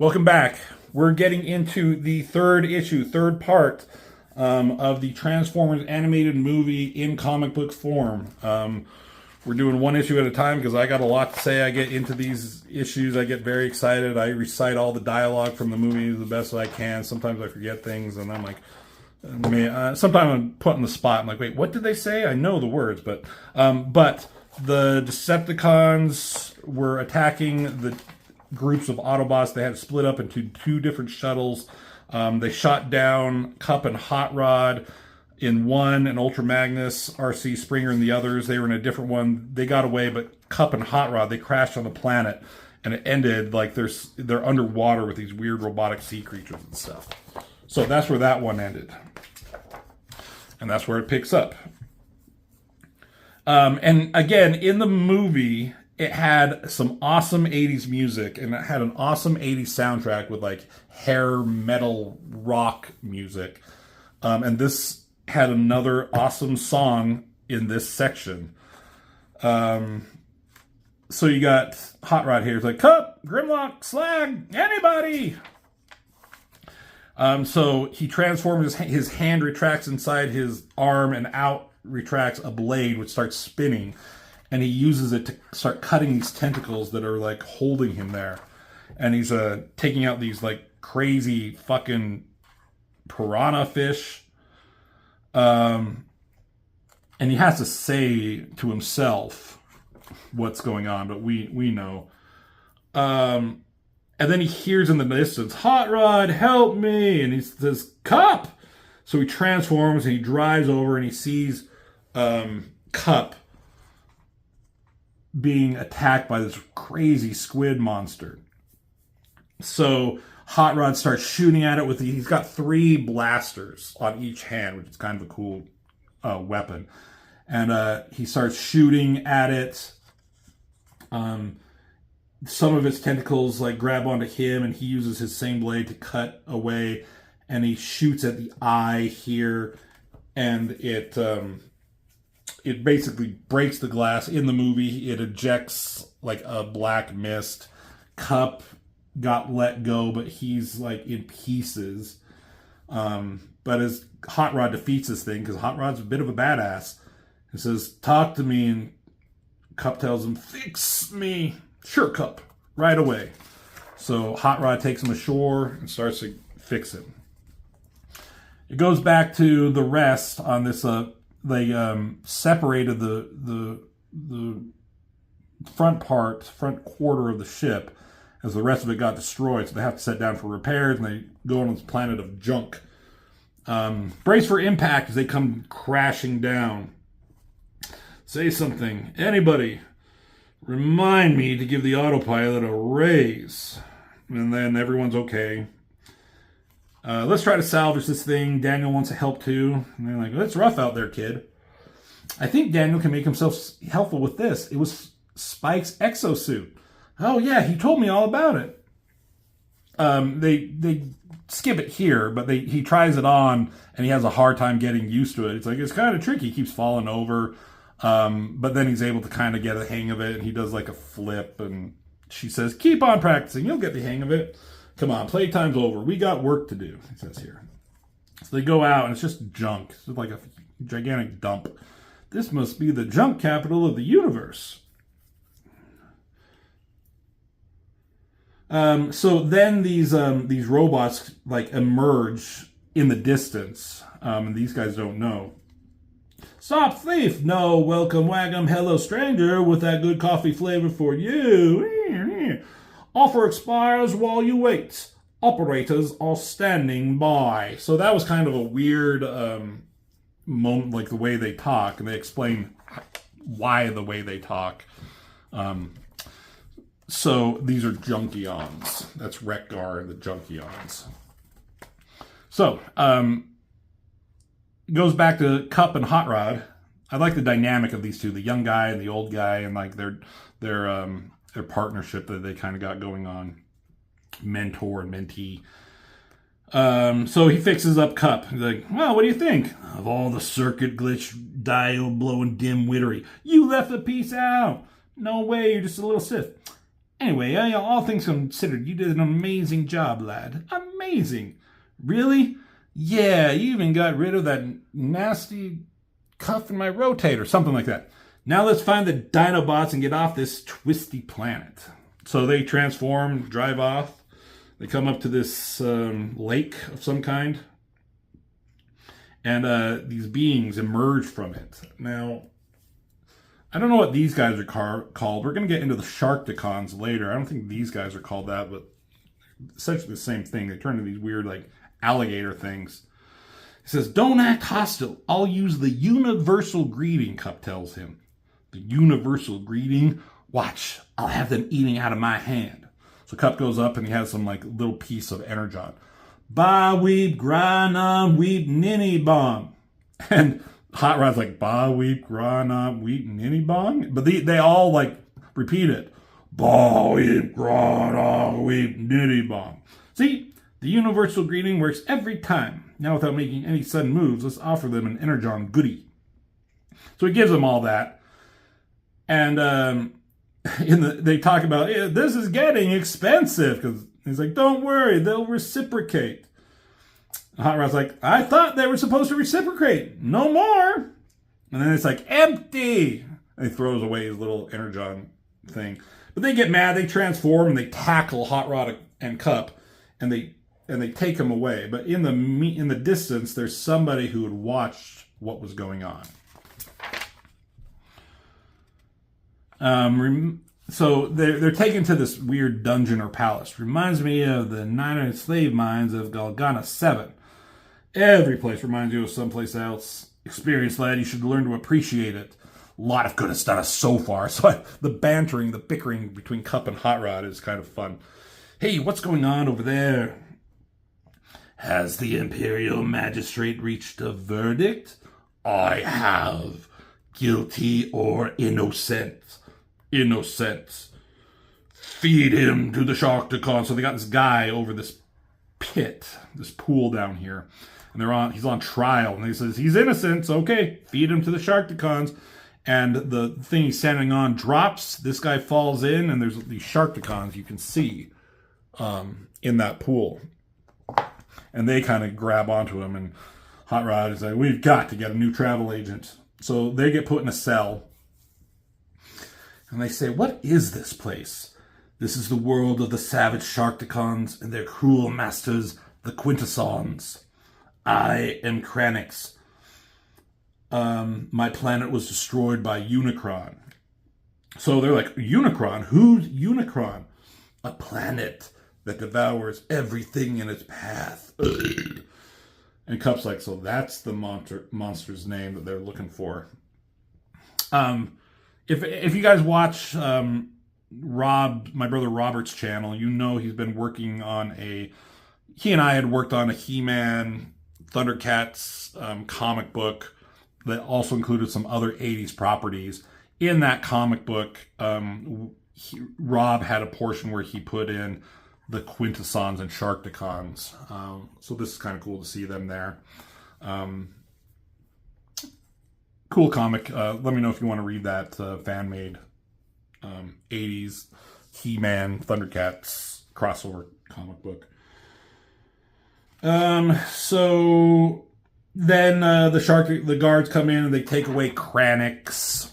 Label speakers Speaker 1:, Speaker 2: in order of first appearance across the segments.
Speaker 1: Welcome back. We're getting into the third part of the Transformers animated movie in comic book form. We're doing one issue at a time because I got a lot to say. I get into these issues. I get very excited. I recite all the dialogue from the movie the best I can. Sometimes I forget things, and I'm like, sometimes I'm put on the spot. I'm like, wait, what did they say? I know the words, but the Decepticons were attacking the groups of Autobots. They had split up into two different shuttles. They shot down Cup and Hot Rod in one, and Ultra Magnus, RC Springer in the others. They were in a different one. They got away, but Cup and Hot Rod, they crashed on the planet, and it ended like they're underwater with these weird robotic sea creatures and stuff. So that's where that one ended. And that's where it picks up. And again, in the movie, it had some awesome 80s music, and it had an awesome 80s soundtrack with like hair metal rock music. And this had another awesome song in this section. So you got Hot Rod here. It's like, Cup, Grimlock, Slag, anybody! So he transforms, his hand retracts inside his arm, and out retracts a blade which starts spinning. And he uses it to start cutting these tentacles that are like holding him there. And he's taking out these like crazy fucking piranha fish. And he has to say to himself what's going on, but we know. And then he hears in the distance, Hot Rod, help me! And he says, Cup! So he transforms and he drives over and he sees Cup being attacked by this crazy squid monster. So Hot Rod starts shooting at it he's got 3 blasters on each hand, which is kind of a cool weapon. And he starts shooting at it. Some of its tentacles like grab onto him, and he uses his same blade to cut away, and he shoots at the eye here, and it basically breaks the glass. In the movie, it ejects like a black mist. Cup got let go, but he's like in pieces. But as Hot Rod defeats this thing, because Hot Rod's a bit of a badass, he says, talk to me, and Cup tells him, fix me. Sure, Cup, right away. So Hot Rod takes him ashore and starts to fix him. It goes back to the rest on this. They separated the front quarter of the ship, as the rest of it got destroyed. So they have to set down for repairs, and they go on this planet of junk. Brace for impact as they come crashing down. Say something. Anybody, remind me to give the autopilot a raise. And then everyone's okay. Let's try to salvage this thing. Daniel wants to help too. And they're like, it's rough out there, kid. I think Daniel can make himself helpful with this. It was Spike's exosuit. Oh yeah, he told me all about it. They skip it here, but he tries it on, and he has a hard time getting used to it. It's like, it's kind of tricky. He keeps falling over. But then he's able to kind of get a hang of it, and he does like a flip, and she says, keep on practicing. You'll get the hang of it. Come on, playtime's over. We got work to do, it says here. So they go out, and it's just junk. It's like a gigantic dump. This must be the junk capital of the universe. So then these robots like emerge in the distance, and these guys don't know. Stop thief! No, welcome wagum, hello stranger, with that good coffee flavor for you. Offer expires while you wait. Operators are standing by. So that was kind of a weird moment, like the way they talk, and they explain why the way they talk. So these are Junkions. That's Wreck-Gar, the Junkions. So, it goes back to Cup and Hot Rod. I like the dynamic of these two, the young guy and the old guy, and like their partnership that they kind of got going on. Mentor and mentee. So he fixes up Cup. He's like, well, what do you think of all the circuit glitch, diode blowing dim wittery? You left a piece out. No way, you're just a little Sith. Anyway, all things considered, you did an amazing job, lad. Amazing. Really? Yeah, you even got rid of that nasty cuff in my rotator, something like that. Now let's find the Dinobots and get off this twisty planet. So they transform, drive off. They come up to this lake of some kind. And these beings emerge from it. Now, I don't know what these guys are called. We're going to get into the Sharkticons later. I don't think these guys are called that, but essentially the same thing. They turn into these weird, like, alligator things. He says, don't act hostile. I'll use the universal greeting, Cup tells him. The universal greeting? Watch, I'll have them eating out of my hand. So Cup goes up and he has some, like, little piece of energon. Ba weep, grana, weep, ninny bong. And Hot Rod's like, ba weep, grana, weep, ninny bong. But they all, like, repeat it. Ba weep, grana, weep, ninny bong. See, the universal greeting works every time. Now, without making any sudden moves, let's offer them an energon goodie. So he gives them all that. And they talk about, this is getting expensive. Because he's like, don't worry, they'll reciprocate. Hot Rod's like, I thought they were supposed to reciprocate. No more. And then it's like, empty. And he throws away his little energon thing. But they get mad, they transform, and they tackle Hot Rod and Cup. And they take him away. But in the distance, there's somebody who had watched what was going on. So they're taken to this weird dungeon or palace. Reminds me of the 900 slave mines of Galgana 7. Every place reminds you of someplace else. Experienced lad, you should learn to appreciate it. A lot of good it's done us so far. So the bantering, the bickering between Cup and Hot Rod is kind of fun. Hey, what's going on over there? Has the Imperial Magistrate reached a verdict? I have. Guilty or innocent? Innocent. Feed him to the Sharkticons. So they got this guy over this pit, this pool down here. And he's on trial. And he says, he's innocent. So okay, feed him to the Sharkticons. And the thing he's standing on drops. This guy falls in. And there's these Sharkticons you can see in that pool. And they kind of grab onto him. And Hot Rod is like, we've got to get a new travel agent. So they get put in a cell. And they say, what is this place? This is the world of the savage Sharkticons and their cruel masters, the Quintessons. I am Kranix. My planet was destroyed by Unicron. So they're like, Unicron? Who's Unicron? A planet that devours everything in its path. And Cup's like, so that's the monster's name that they're looking for. If you guys watch my brother Robert's channel, you know he's been working on he and I had worked on a He-Man, Thundercats comic book that also included some other 80s properties. In that comic book, Rob had a portion where he put in the Quintessons and Sharkticons. So this is kind of cool to see them there. Cool comic. Let me know if you want to read that fan-made 80s He-Man Thundercats crossover comic book. So then the guards come in and they take away Kranix.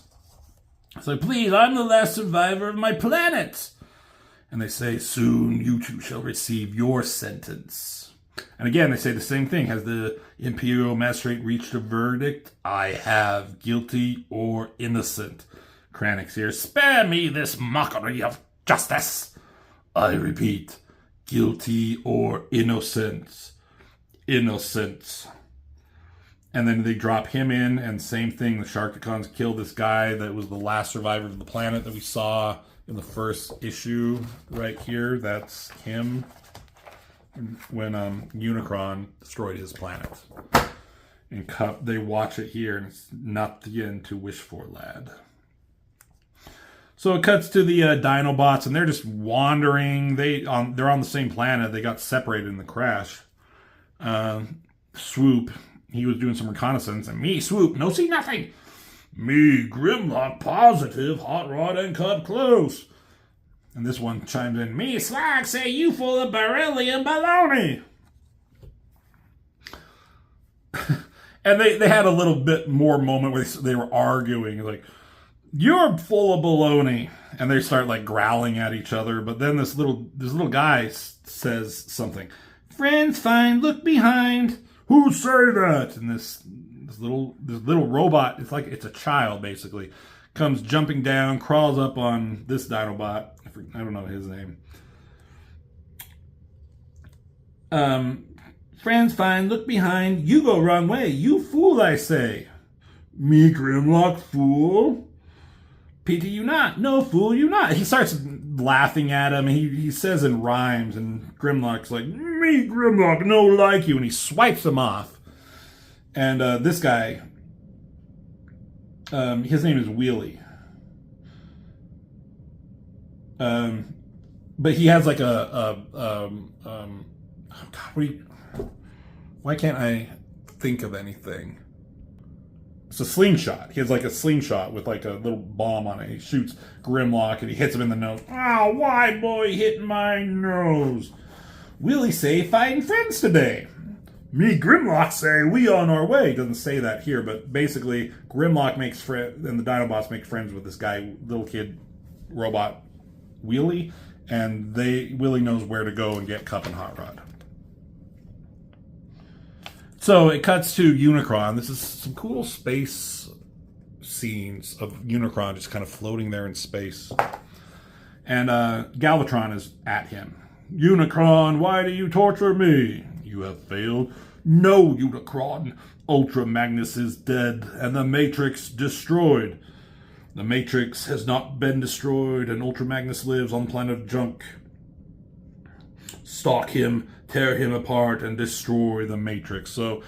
Speaker 1: So please, I'm the last survivor of my planet. And they say, soon you two shall receive your sentence. And again, they say the same thing. Has the Imperial Magistrate reached a verdict? I have. Guilty or innocent? Kranix here. Spare me this mockery of justice. I repeat, guilty or innocent? Innocent. And then they drop him in, and same thing. The Sharkticons kill this guy that was the last survivor of the planet that we saw in the first issue right here. That's him when Unicron destroyed his planet. And Cup, they watch it here, and it's not the end to wish for, lad. So it cuts to the Dinobots, and they're just wandering. They're on the same planet. They got separated in the crash. Swoop, he was doing some reconnaissance, and me, Swoop, no see nothing. Me, Grimlock, positive, Hot Rod and Cup close. And this one chimes in, me Slag say you full of beryllium baloney. And they had a little bit more moment where they were arguing, like, you're full of baloney. And they start like growling at each other. But then this little guy says something. Friends fine, look behind. Who say that? And this little robot, it's a child basically, comes jumping down, crawls up on this Dinobot. I don't know his name. Friends fine, look behind. You go wrong way. You fool, I say. Me Grimlock fool. Pity you not. No, fool you not. He starts laughing at him. He says in rhymes, and Grimlock's like, me Grimlock, no like you. And he swipes him off. And this guy, his name is Wheelie. But he has like why can't I think of anything? It's a slingshot. He has like a slingshot with like a little bomb on it. He shoots Grimlock and he hits him in the nose. Oh, why boy hit my nose? Wheelie say fighting friends today. Me Grimlock say we on our way. Doesn't say that here, but basically Grimlock makes friends and the Dinobots make friends with this guy, little kid robot Wheelie, and Wheelie knows where to go and get Cup and Hot Rod. So it cuts to Unicron. This is some cool space scenes of Unicron just kind of floating there in space. And Galvatron is at him. Unicron, why do you torture me? You have failed. No, Unicron. Ultra Magnus is dead and the Matrix destroyed. The Matrix has not been destroyed and Ultra Magnus lives on planet Junk. Stalk him, tear him apart, and destroy the Matrix. So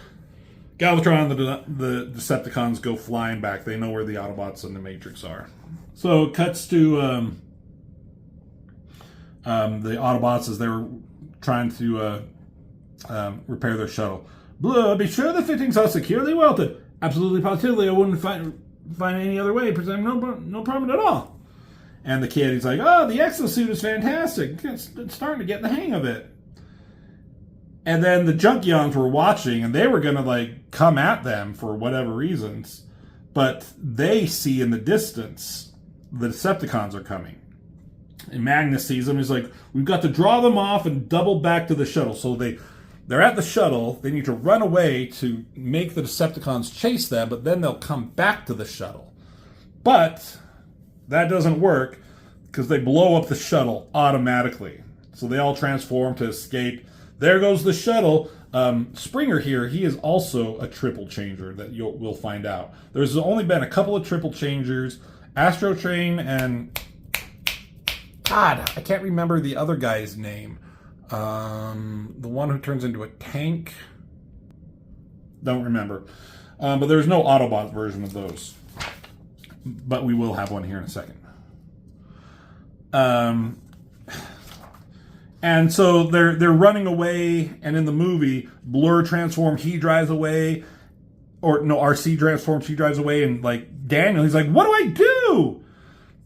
Speaker 1: Galvatron and the Decepticons go flying back. They know where the Autobots and the Matrix are. So it cuts to the Autobots as they're trying to repair their shuttle. Blah, be sure the fittings are securely welded. Absolutely positively, I wouldn't find any other way. Present no problem at all. And the kid, he's like, oh, the exosuit is fantastic. It's starting to get the hang of it. And then the Junkions were watching, and they were going to, like, come at them for whatever reasons. But they see in the distance the Decepticons are coming. And Magnus sees them. He's like, we've got to draw them off and double back to the shuttle. So they're at the shuttle. They need to run away to make the Decepticons chase them, but then they'll come back to the shuttle. But that doesn't work because they blow up the shuttle automatically. So they all transform to escape. There goes the shuttle. Springer here, he is also a triple changer that we'll find out. There's only been a couple of triple changers. Astro Train and... God, I can't remember the other guy's name. The one who turns into a tank. Don't remember. But there's no Autobot version of those. But we will have one here in a second. And so they're running away, and in the movie, Blur transforms, he drives away. Or no, RC transforms, she drives away, and like Daniel, he's like, what do I do?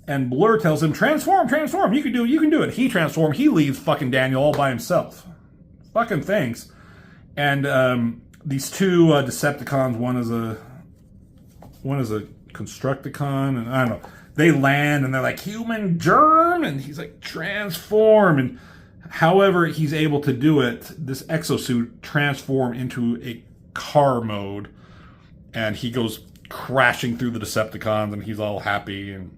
Speaker 1: And Blur tells him, transform, you can do it. He transforms, he leaves fucking Daniel all by himself. Fucking thanks. And these two Decepticons, one is a Constructicon, and I don't know. They land and they're like, human germ, and he's like, transform. And however he's able to do it, this exosuit transform into a car mode, and he goes crashing through the Decepticons, and he's all happy. And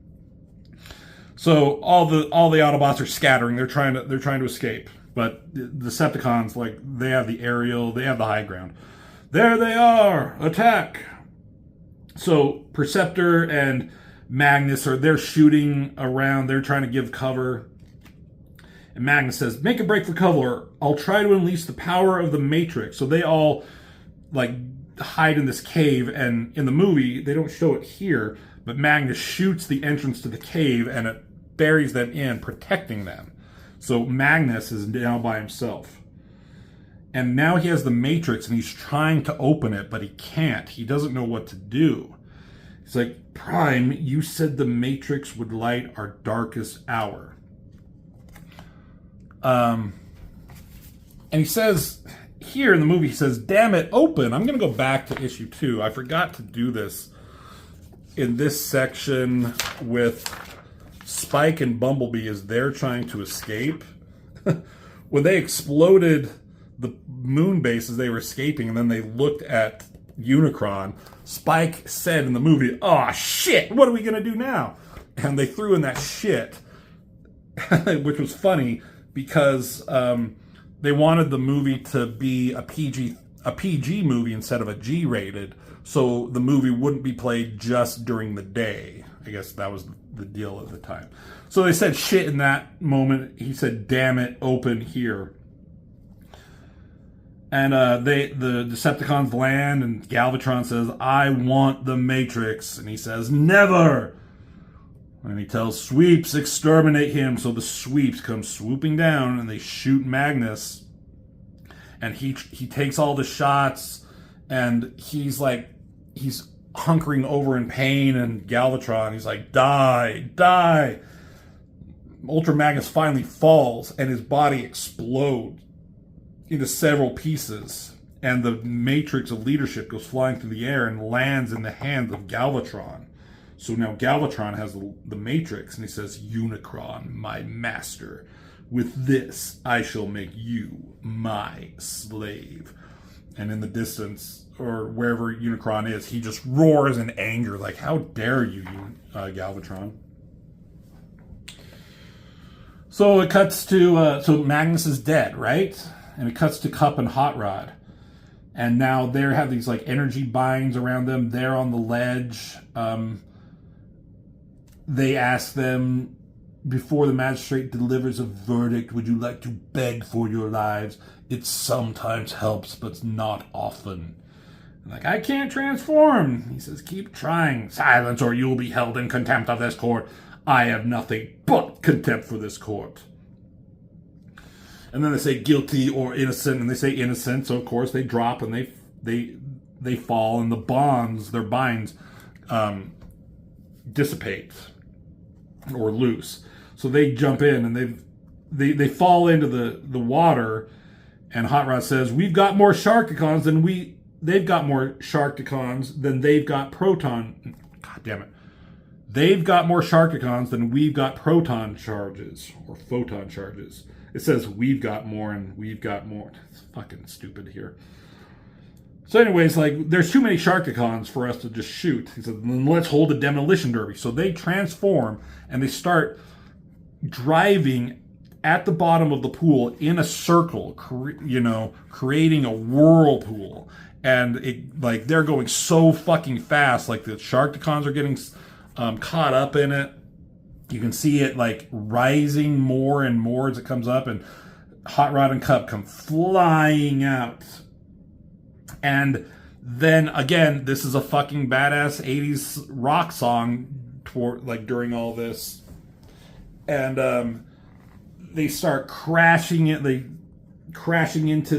Speaker 1: so all the Autobots are scattering. They're trying to escape, but the Decepticons, like, they have the aerial, they have the high ground. There they are, attack. So Perceptor and Magnus they're shooting around. They're trying to give cover. And Magnus says, make a break for cover. I'll try to unleash the power of the Matrix. So they all like hide in this cave. And in the movie, they don't show it here, but Magnus shoots the entrance to the cave and it buries them in, protecting them. So Magnus is now by himself. And now he has the Matrix and he's trying to open it, but he can't. He doesn't know what to do. He's like, Prime, you said the Matrix would light our darkest hour. And he says, here in the movie, he says, damn it, open. I'm going to go back to issue 2. I forgot to do this in this section with Spike and Bumblebee as they're trying to escape. When they exploded the moon base as they were escaping, and then they looked at Unicron, Spike said in the movie, "Oh shit, what are we gonna do now?" And they threw in that shit, which was funny because they wanted the movie to be a PG movie instead of a G-rated, so the movie wouldn't be played just during the day. I guess that was the deal at the time. So they said shit in that moment. He said, "Damn it, open here." And the Decepticons land, and Galvatron says, "I want the Matrix." And he says, "Never!" And he tells Sweeps, "Exterminate him." So the Sweeps come swooping down, and they shoot Magnus. And he takes all the shots, and he's hunkering over in pain, and Galvatron, he's like, "Die, die." Ultra Magnus finally falls, and his body explodes into several pieces, and the Matrix of leadership goes flying through the air and lands in the hands of Galvatron. So now Galvatron has the Matrix, and he says, "Unicron, my master, with this I shall make you my slave." And in the distance, or wherever Unicron is, he just roars in anger, like, "How dare you, Galvatron." So it cuts to, so Magnus is dead, right? And it cuts to Cup and Hot Rod. And now they have these energy binds around them. They're on the ledge. They ask them, before the magistrate delivers a verdict, "Would you like to beg for your lives? It sometimes helps, but not often." And "I can't transform." He says, "Keep trying." "Silence, or you'll be held in contempt of this court." "I have nothing but contempt for this court." And then they say guilty or innocent, and they say innocent, so of course they drop and they fall, and their binds dissipate or loose. So they jump in, and they fall into the water, and Hot Rod says, "We've got more Sharkticons than they've got more Sharkticons than they've got proton." God damn it. "They've got more Sharkticons than we've got proton charges or photon charges." It says we've got more and we've got more. It's fucking stupid here. So anyways, there's too many Sharkticons for us to just shoot. He said, "Then let's hold a demolition derby." So they transform, and they start driving at the bottom of the pool in a circle, creating a whirlpool. And they're going so fucking fast, the Sharkticons are getting caught up in it. You can see it rising more and more as it comes up, and Hot Rod and Cup come flying out. And then again, this is a fucking badass 80s rock song during all this. And they start crashing into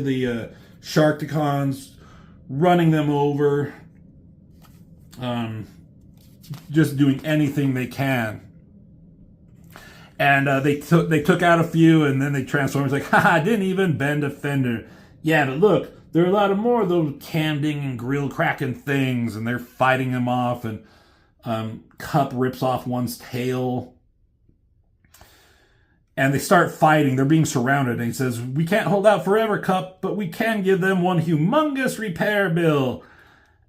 Speaker 1: the Sharkticons, running them over, just doing anything they can. And they took out a few, and then they transformed. It's like, "I didn't even bend a fender." "Yeah, but look, there are a lot of more of those canding and grill cracking things," and they're fighting them off. And Cup rips off one's tail, and they start fighting. They're being surrounded, and he says, "We can't hold out forever, Cup, but we can give them one humongous repair bill."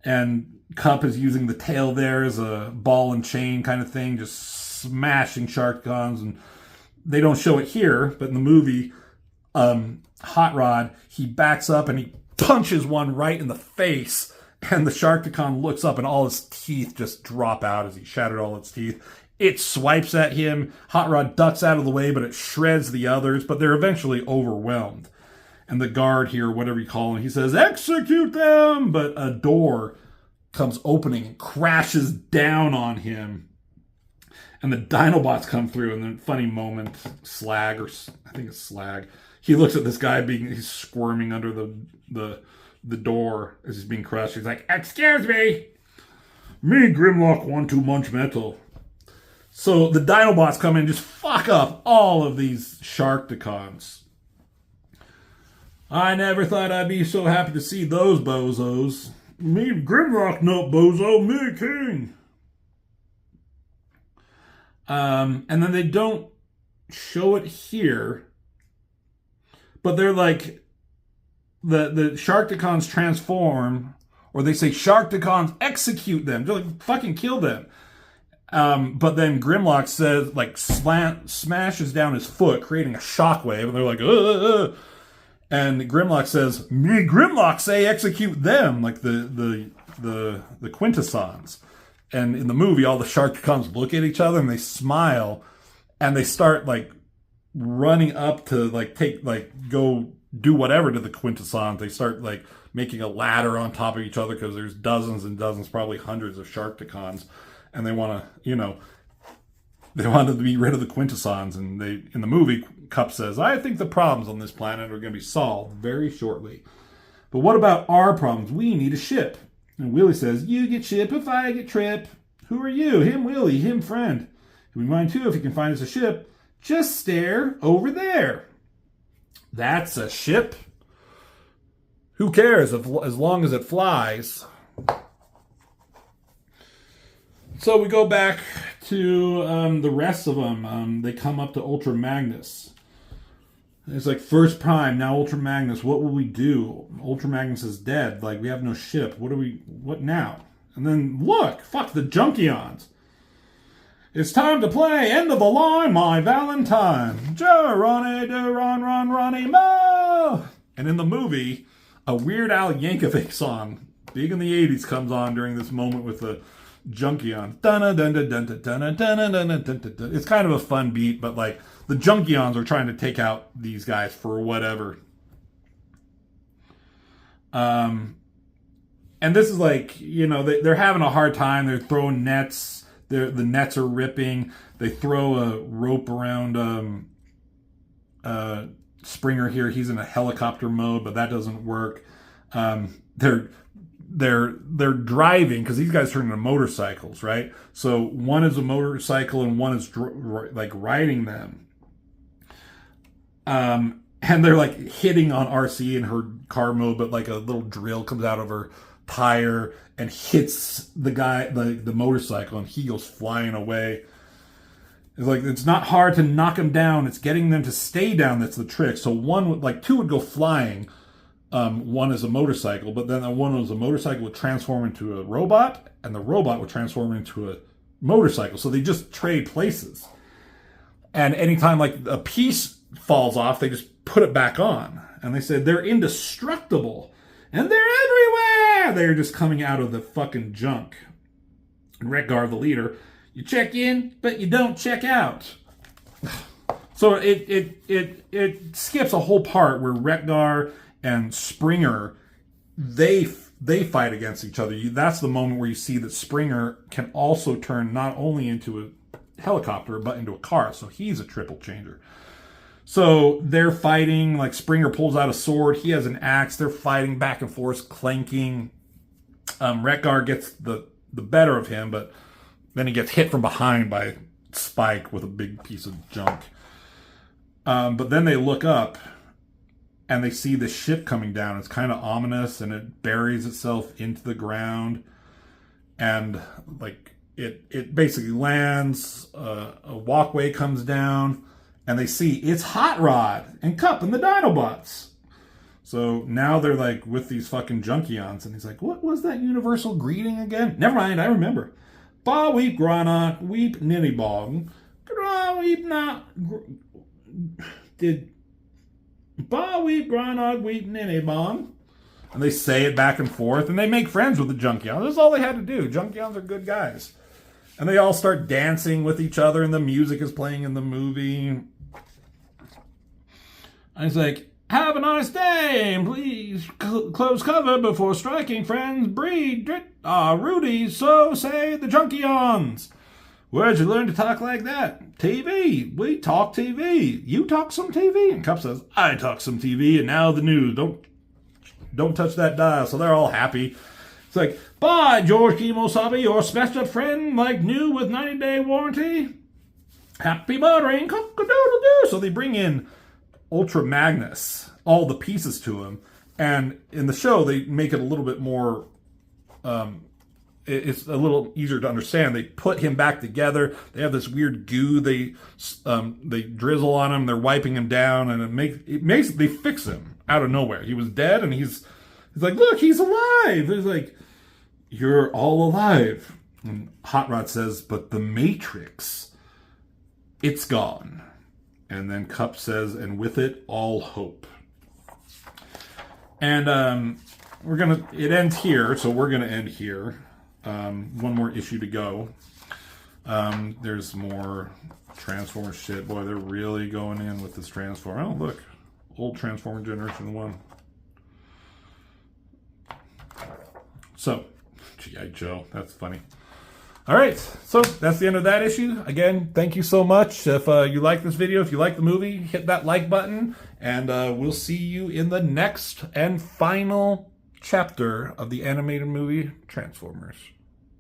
Speaker 1: And Cup is using the tail there as a ball and chain kind of thing, just smashing Sharkticons. And they don't show it here, but in the movie, Hot Rod, he backs up and he punches one right in the face, and the Sharkticon looks up and all his teeth just drop out as he shattered all its teeth. It swipes at him. Hot Rod ducks out of the way, but it shreds the others, but they're eventually overwhelmed. And the guard here, whatever you call him, he says, "Execute them!" But a door comes opening and crashes down on him. And the Dinobots come through, and then funny moment, Slag, or I think it's Slag, he looks at this guy he's squirming under the door as he's being crushed. He's like, "Excuse me. Me, Grimlock, want too much metal." So the Dinobots come in and just fuck up all of these Sharkticons. I never thought I'd be so happy to see those bozos. Me Grimlock, no bozo, me king. And then they don't show it here, but they're like, the Sharkticons transform, or they say Sharkticons execute them, just like fucking kill them. But then Grimlock says, like, smashes down his foot, creating a shockwave, and they're like, and Grimlock says, "Me Grimlock say execute them," like the Quintessons. And in the movie, all the Sharkticons look at each other and they smile, and they start like running up to go do whatever to the Quintessons. They start like making a ladder on top of each other because there's dozens and dozens, probably hundreds of Sharkticons, and they want to, they wanted to be rid of the Quintessons. And they, in the movie, Cup says, "I think the problems on this planet are going to be solved very shortly. But what about our problems? We need a ship." And Willie says, "You get ship if I get trip. Who are you?" "Him Willie, him friend. We mind too if he can find us a ship. Just stare over there." "That's a ship? Who cares as long as it flies?" So we go back to the rest of them. They come up to Ultra Magnus. It's like, "First Prime, now Ultra Magnus. What will we do? Ultra Magnus is dead. Like, we have no ship. What now?" And then, look, fuck the Junkions. "It's time to play End of the Line, my Valentine. Ronnie, Ronnie, Mo." And in the movie, a Weird Al Yankovic song, big in the 80s, comes on during this moment with the Junkions. It's kind of a fun beat, but like, the Junkions are trying to take out these guys for whatever. And this is like, they're having a hard time. They're throwing nets. The nets are ripping. They throw a rope around Springer here. He's in a helicopter mode, but that doesn't work. They're driving because these guys turn into motorcycles, right? So one is a motorcycle and one is like riding them. And they're like hitting on RC in her car mode, but like a little drill comes out of her tire and hits the guy, the motorcycle, and he goes flying away. It's like, it's not hard to knock him down. It's getting them to stay down that's the trick. So two would go flying. One is a motorcycle, but then one was a motorcycle would transform into a robot, and the robot would transform into a motorcycle. So they just trade places. And anytime like a piece falls off, they just put it back on. And they said they're indestructible. And they're everywhere! They're just coming out of the fucking junk. And Retgar, the leader, "You check in, but you don't check out." So it skips a whole part where Retgar and Springer, they fight against each other. That's the moment where you see that Springer can also turn not only into a helicopter, but into a car. So he's a triple changer. So they're fighting, like Springer pulls out a sword. He has an axe. They're fighting back and forth, clanking. Retgar gets the better of him, but then he gets hit from behind by Spike with a big piece of junk. But then they look up, and they see the ship coming down. It's kind of ominous, and it buries itself into the ground. And like it basically lands, a walkway comes down, and they see it's Hot Rod and Cup and the Dinobots. So now they're like with these fucking Junkions, and he's like, "What was that universal greeting again?" "Never mind, I remember. Ba weep grana, weep ninnybog. Gra weep not did Ba weep grana, weep ninnybog." And they say it back and forth, and they make friends with the Junkions. That's all they had to do. Junkions are good guys. And they all start dancing with each other, and the music is playing in the movie. And he's like, "Have a nice day, and please close cover before striking, friends. Breed, Rudy, so say the Junkions. Where'd you learn to talk like that?" "TV. We talk TV. You talk some TV?" And Cup says, "I talk some TV, and now the news. Don't touch that dial." So they're all happy. It's like, "Bye, George Kimosabe, your special friend, like new with 90-day warranty. Happy buttering, cock-a-doodle-doo." So they bring in Ultra Magnus, all the pieces to him. And in the show, they make it a little bit more, it's a little easier to understand. They put him back together. They have this weird goo they drizzle on him. They're wiping him down, and they fix him out of nowhere. He was dead, and he's like, look, he's alive. He's like, you're all alive. And Hot Rod says, but the Matrix, it's gone. And then Cup says, and with it, all hope. And it ends here, so we're gonna end here. One more issue to go. There's more Transformer shit. Boy, they're really going in with this Transformer. Oh, look, old Transformer Generation 1. So, G.I. Joe, that's funny. All right, so that's the end of that issue. Again, thank you so much. If you like this video, if you like the movie, hit that like button, and we'll see you in the next and final chapter of the animated movie Transformers.